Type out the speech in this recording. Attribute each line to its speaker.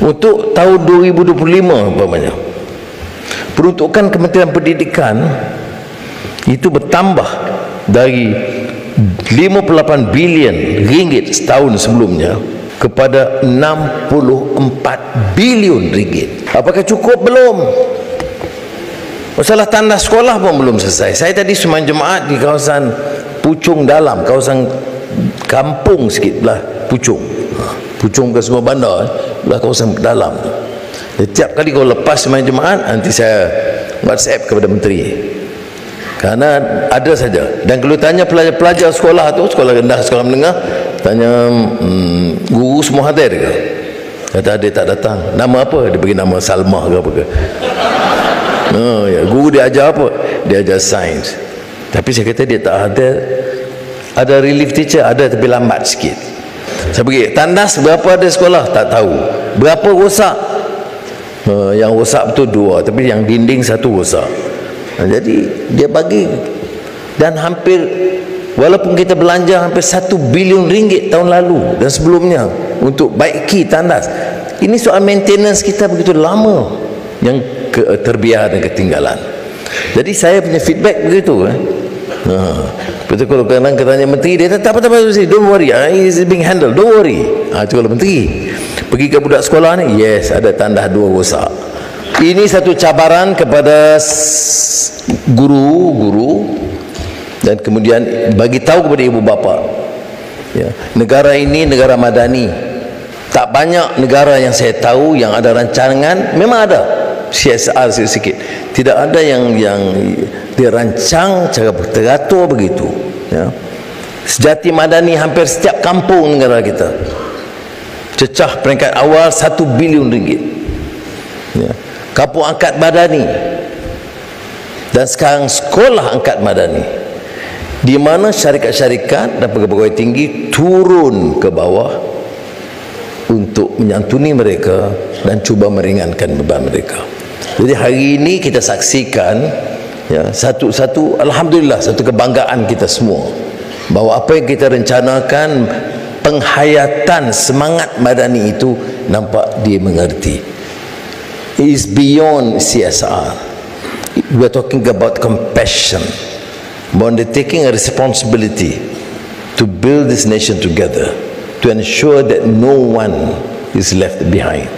Speaker 1: Untuk tahun 2025 umpamanya, peruntukan Kementerian Pendidikan itu bertambah dari 58 bilion ringgit setahun sebelumnya kepada 64 bilion ringgit. Apakah cukup? Belum. Masalah tandas sekolah pun belum selesai. Saya tadi sembang jemaat di kawasan Puchong Dalam, kawasan kampung sikit belah Puchong. Puchong bukan semua bandar, belah kawasan dalam. Setiap kali kau lepas sembang jemaat, nanti saya WhatsApp kepada menteri. Karena ada saja. Dan kalau tanya pelajar-pelajar sekolah tu, sekolah rendah, sekolah menengah, tanya guru semua hadir ke? Kata dia tak datang. Nama apa? Dia bagi nama Salmah ke apa ke? Ya, guru dia ajar apa? Dia ajar sains. Tapi saya kata dia tak hadir. Ada relief teacher, ada tapi lambat sikit. Saya pergi, tandas berapa ada sekolah? Tak tahu. Berapa rosak? Yang rosak betul 2, tapi yang dinding 1 rosak. Jadi dia bagi, dan hampir, walaupun kita belanja hampir 1 bilion ringgit tahun lalu dan sebelumnya untuk baiki tandas, ini soal maintenance kita begitu lama yang terbiar dan ketinggalan. Jadi saya punya feedback begitu. Betul, kalau kadang katanya menteri, dia tak apa-apa, don't worry, it's being handled, don't worry. Itu kalau menteri. Pergi ke budak sekolah ni, yes, ada tandas 2 rosak. Ini satu cabaran kepada guru-guru, dan kemudian bagi tahu kepada ibu bapa, ya, negara ini negara madani. Tak banyak negara yang saya tahu yang ada rancangan, memang ada CSR sikit, tidak ada yang dirancang cara teratur begitu, ya. Sejati madani hampir setiap kampung negara kita. Cecah peringkat awal 1 bilion ringgit, ya. Kampung angkat madani, dan sekarang sekolah angkat madani, di mana syarikat-syarikat dan pegawai tinggi turun ke bawah untuk menyantuni mereka dan cuba meringankan beban mereka. Jadi hari ini kita saksikan, ya, satu alhamdulillah, satu kebanggaan kita semua bahawa apa yang kita rencanakan, penghayatan semangat madani itu nampak dia mengerti. It is beyond CSR. We are talking about compassion, about taking a responsibility to build this nation together, to ensure that no one is left behind.